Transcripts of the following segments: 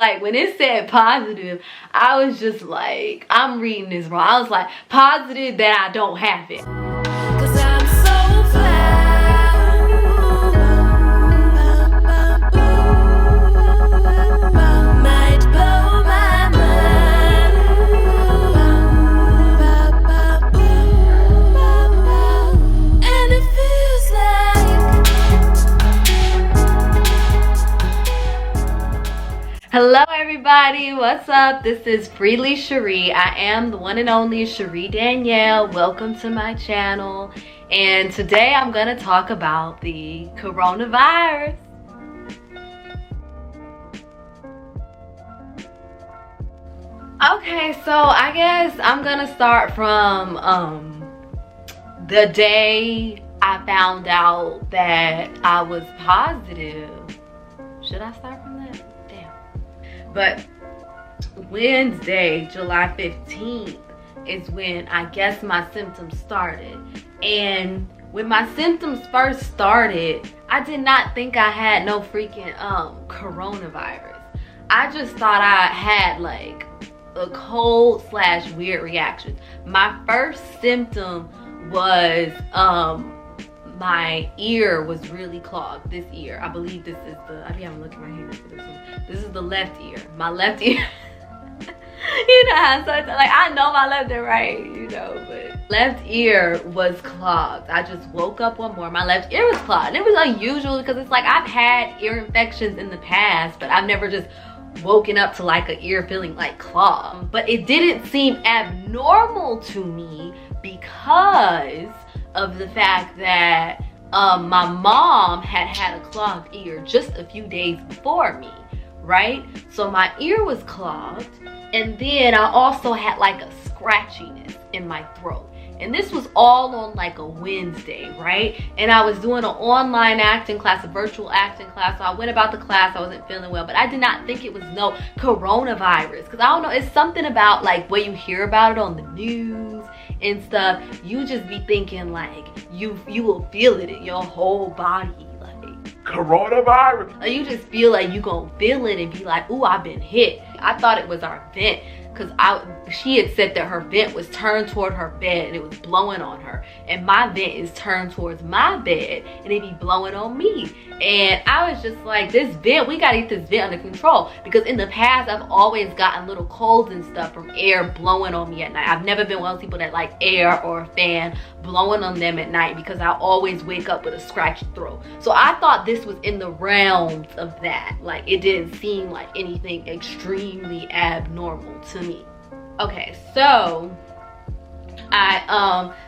Like when it said positive, I was just like, I'm reading this wrong. I was like, positive that I don't have it. 'Cause I'm so fly. Might blow my mind. And it feels like. Hello everybody, what's up? This is Freely Cherie. I am the one and only Cherie Danielle. Welcome to my channel. And today I'm gonna talk about the coronavirus. Okay, so I guess I'm gonna start from the day I found out that I was positive. Should I start from that? Damn. But Wednesday, July 15th is when I guess my symptoms started. And when my symptoms first started, I did not think I had no freaking coronavirus. I just thought I had like a cold / weird reaction. My first symptom was my ear was really clogged. This ear, I believe this is the, I haven't looked at my hair for this one. This is the left ear. My left ear. You know how sometimes, like, I know my left and right, you know, but left ear was clogged. I just woke up one morning, my left ear was clogged. And it was unusual because it's like I've had ear infections in the past, but I've never just woken up to like an ear feeling like clogged. But it didn't seem abnormal to me because of the fact that my mom had a clogged ear just a few days before me, right? So my ear was clogged, and then I also had like a scratchiness in my throat. And this was all on like a Wednesday, right? And I was doing an online acting class, a virtual acting class. So I went about the class, I wasn't feeling well, but I did not think it was no coronavirus. Cause I don't know, it's something about like when you hear about it on the news and stuff, you just be thinking like you will feel it in your whole body. Coronavirus. Like, you just feel like you gonna feel it and be like, ooh, I've been hit. I thought it was our vent because she had said that her vent was turned toward her bed and it was blowing on her, and my vent is turned towards my bed and it be blowing on me. And I was just like, this vent, we gotta get this vent under control, because in the past I've always gotten little colds and stuff from air blowing on me at night. I've never been one of those people that like air or a fan blowing on them at night because I always wake up with a scratchy throat. So I thought this was in the realms of that. Like, it didn't seem like anything extremely abnormal to me. Okay, so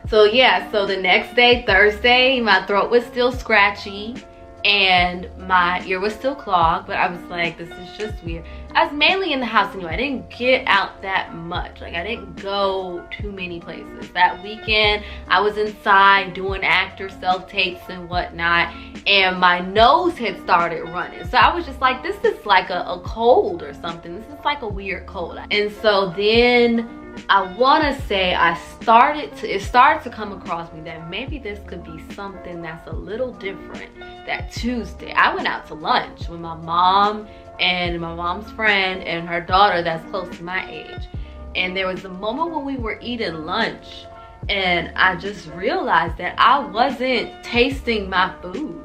so the next day, Thursday, my throat was still scratchy and my ear was still clogged, but I was like, this is just weird. I was mainly in the house anyway. I didn't get out that much. Like, I didn't go too many places. That weekend, I was inside doing actor self-tapes and whatnot, and my nose had started running. So I was just like, this is like a cold or something. This is like a weird cold. And so then I want to say it started to come across me that maybe this could be something that's a little different. That Tuesday, I went out to lunch with my mom and my mom's friend and her daughter that's close to my age. And there was a moment when we were eating lunch and I just realized that I wasn't tasting my food.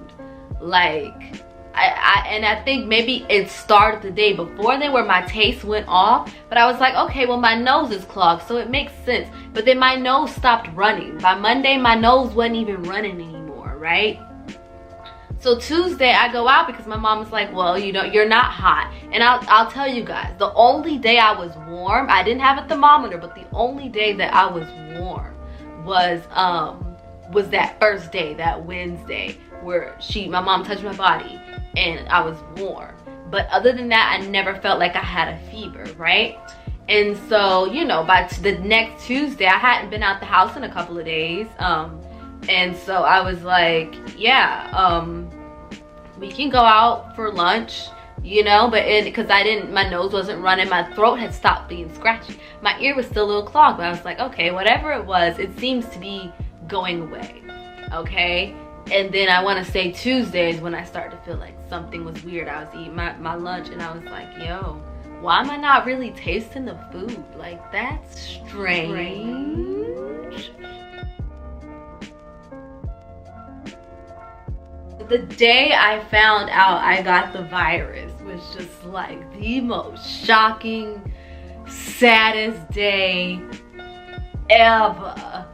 Like, I think maybe it started the day before then where my taste went off, but I was like, okay, well, my nose is clogged, so it makes sense. But then my nose stopped running. By Monday, my nose wasn't even running anymore, right? So Tuesday, I go out because my mom was like, well, you know, you're not hot. And I'll tell you guys, the only day I was warm, I didn't have a thermometer, but the only day that I was warm was that first day, that Wednesday, where my mom touched my body and I was warm. But other than that, I never felt like I had a fever, right? And so, you know, by the next Tuesday, I hadn't been out the house in a couple of days. And so I was like, yeah, we can go out for lunch, you know, but because my nose wasn't running, my throat had stopped being scratchy. My ear was still a little clogged, but I was like, okay, whatever it was, it seems to be going away, okay? And then I want to say Tuesdays when I started to feel like something was weird. I was eating my lunch and I was like, yo, why am I not really tasting the food? Like, that's strange. The day I found out I got the virus was just like the most shocking, saddest day ever.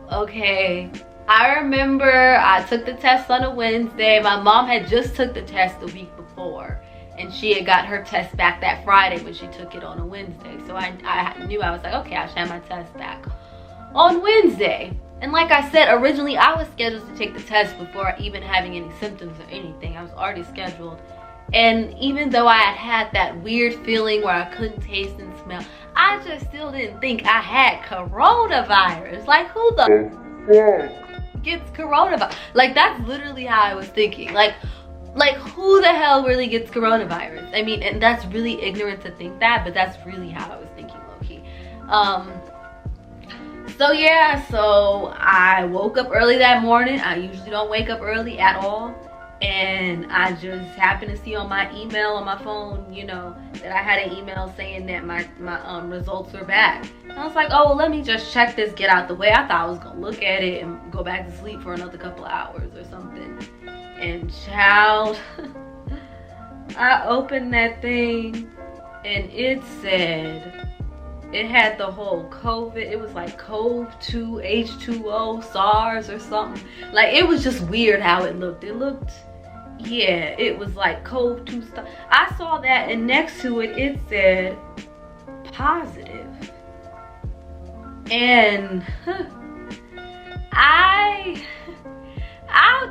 Okay, I remember I took the test on a Wednesday. My mom had just took the test the week before, and she had got her test back that Friday when she took it on a Wednesday. So I knew, I was like, okay, I should have my test back on Wednesday. And like I said, originally I was scheduled to take the test before even having any symptoms or anything. I was already scheduled. And even though I had that weird feeling where I couldn't taste and smell, I just still didn't think I had coronavirus. Like, who the gets coronavirus? Like, that's literally how I was thinking. Like who the hell really gets coronavirus? I mean, and that's really ignorant to think that, but that's really how I was thinking, low-key. So yeah, so I woke up early that morning. I usually don't wake up early at all. And I just happened to see on my email on my phone, you know, that I had an email saying that my results were back. And I was like, oh, well, let me just check this, get out the way. I thought I was gonna look at it and go back to sleep for another couple of hours or something. And child, I opened that thing and it said, it had the whole COVID, it was like COV-2, H2O, SARS or something. Like, it was just weird how it looked. It looked, yeah, it was like COV-2 stuff. I saw that, and next to it, it said positive. And I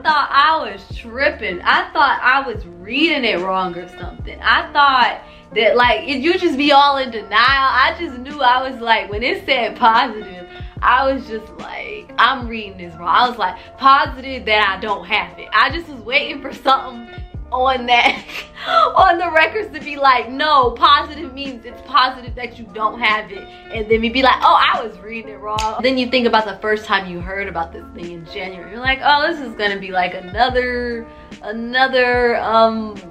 thought I was tripping. I thought I was reading it wrong or something. I thought that, like, you just be all in denial. I just knew, I was like, when it said positive, I was just like, I'm reading this wrong. I was like, positive that I don't have it. I just was waiting for something on that, on the records to be like, no, positive means it's positive that you don't have it. And then we'd be like, oh, I was reading it wrong. Then you think about the first time you heard about this thing in January. You're like, oh, this is gonna be like another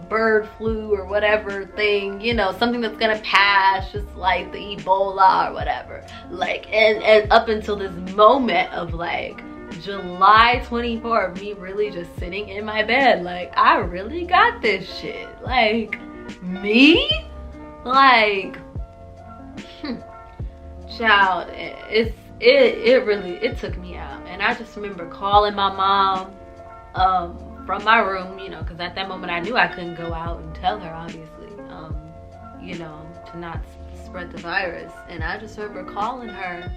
bird flu or whatever thing, you know, something that's gonna pass, just like the Ebola or whatever. Like, and up until this moment of like July 24th, me really just sitting in my bed, like, I really got this shit. Like, me? Like, child, it really took me out. And I just remember calling my mom from my room, you know, because at that moment I knew I couldn't go out and tell her, obviously, you know, to not spread the virus. And I just remember calling her,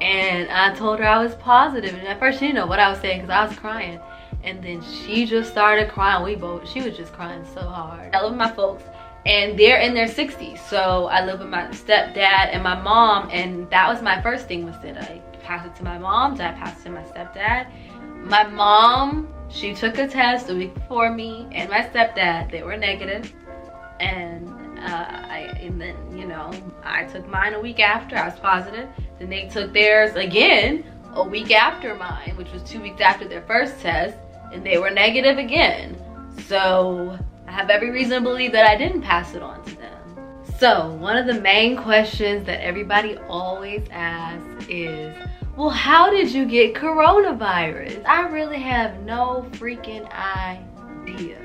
and I told her I was positive. And at first she didn't know what I was saying because I was crying. And then she just started crying. She was just crying so hard. I live with my folks, and they're in their 60s. So I live with my stepdad and my mom, and that was my first thing, was that I passed it to my mom, I passed it to my stepdad. My mom, she took a test a week before me, and my stepdad, they were negative. And then, you know, I took mine a week after, I was positive. Then they took theirs again a week after mine, which was 2 weeks after their first test, and they were negative again. So I have every reason to believe that I didn't pass it on to them. So one of the main questions that everybody always asks is, well, how did you get coronavirus? I really have no freaking idea.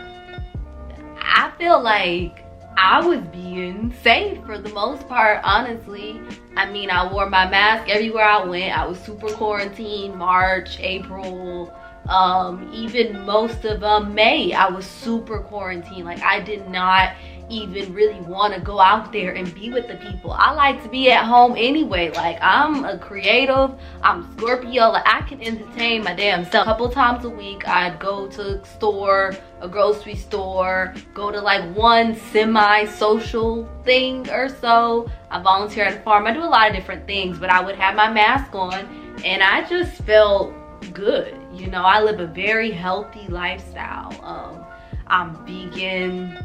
I feel like I was being safe for the most part, honestly. I mean, I wore my mask everywhere I went. I was super quarantined, March, April, even most of May, I was super quarantined. Like, I did not even really want to go out there and be with the people. I like to be at home anyway. Like, I'm a creative, I'm Scorpio, like, I can entertain my damn self. A couple times a week I'd go to a grocery store, go to like one semi-social thing or so. I volunteer at a farm. I do a lot of different things, but I would have my mask on and I just felt good. You know, I live a very healthy lifestyle. I'm vegan.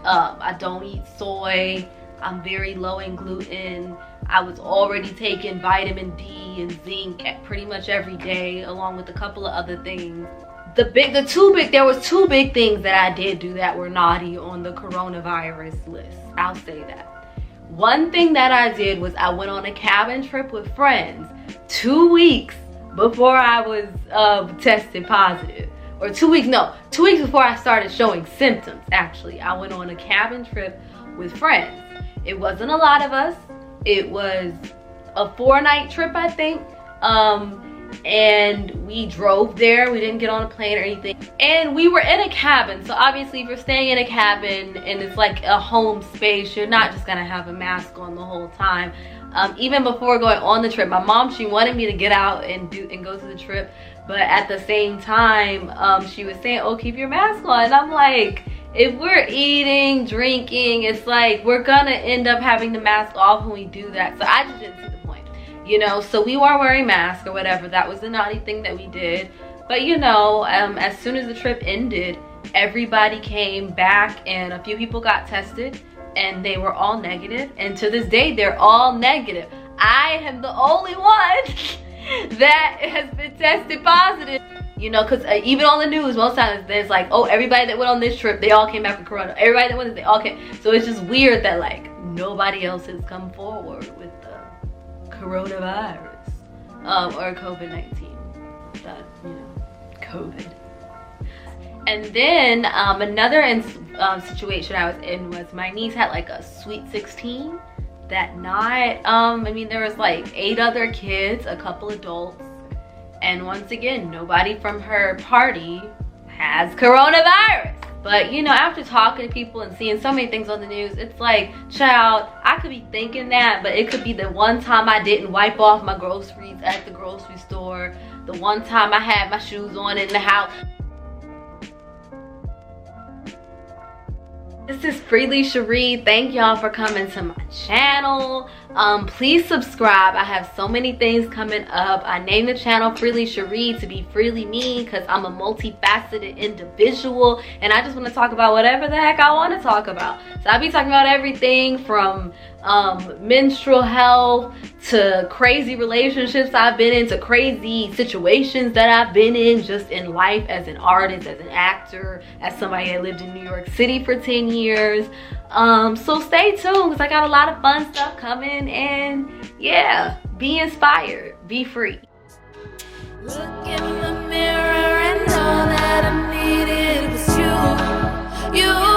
I don't eat soy. I'm very low in gluten. I was already taking vitamin D and zinc pretty much every day, along with a couple of other things. there was two big things that I did do that were naughty on the coronavirus list. I'll say that. One thing that I did was I went on a cabin trip with friends 2 weeks before I was tested positive. Or 2 weeks before I started showing symptoms, actually. I went on a cabin trip with friends. It wasn't a lot of us. It was a 4-night trip, I think. And we drove there. We didn't get on a plane or anything. And we were in a cabin. So obviously if you're staying in a cabin and it's like a home space, you're not just gonna have a mask on the whole time. Even before going on the trip, my mom, she wanted me to get out and go to the trip. But at the same time, she was saying, oh, keep your mask on. And I'm like, if we're eating, drinking, it's like we're gonna end up having the mask off when we do that. So I just didn't see the point, you know. So we weren't wearing masks or whatever. That was the naughty thing that we did. But you know, as soon as the trip ended, everybody came back and a few people got tested and they were all negative. And to this day, they're all negative. I am the only one that has been tested positive. You know, because even on the news, most times there's like, oh, everybody that went on this trip, they all came back with corona. Everybody that went, they all came. So it's just weird that like nobody else has come forward with the coronavirus or COVID-19. That, you know, COVID. And then another situation I was in was my niece had like a sweet 16 that night. I mean, there was like 8 other kids, a couple adults. And once again, nobody from her party has coronavirus. But you know, after talking to people and seeing so many things on the news, it's like, child, I could be thinking that, but it could be the one time I didn't wipe off my groceries at the grocery store, the one time I had my shoes on in the house. This is Freely Cherie. Thank y'all for coming to my channel. Please subscribe. I have so many things coming up. I named the channel Freely Cherie to be freely me because I'm a multifaceted individual and I just want to talk about whatever the heck I want to talk about. So I'll be talking about everything from menstrual health to crazy relationships I've been in, to crazy situations that I've been in just in life as an artist, as an actor, as somebody that lived in New York City for 10 years. So stay tuned because I got a lot of fun stuff coming, and yeah, be inspired, be free. Look in the mirror and all that I needed was you. You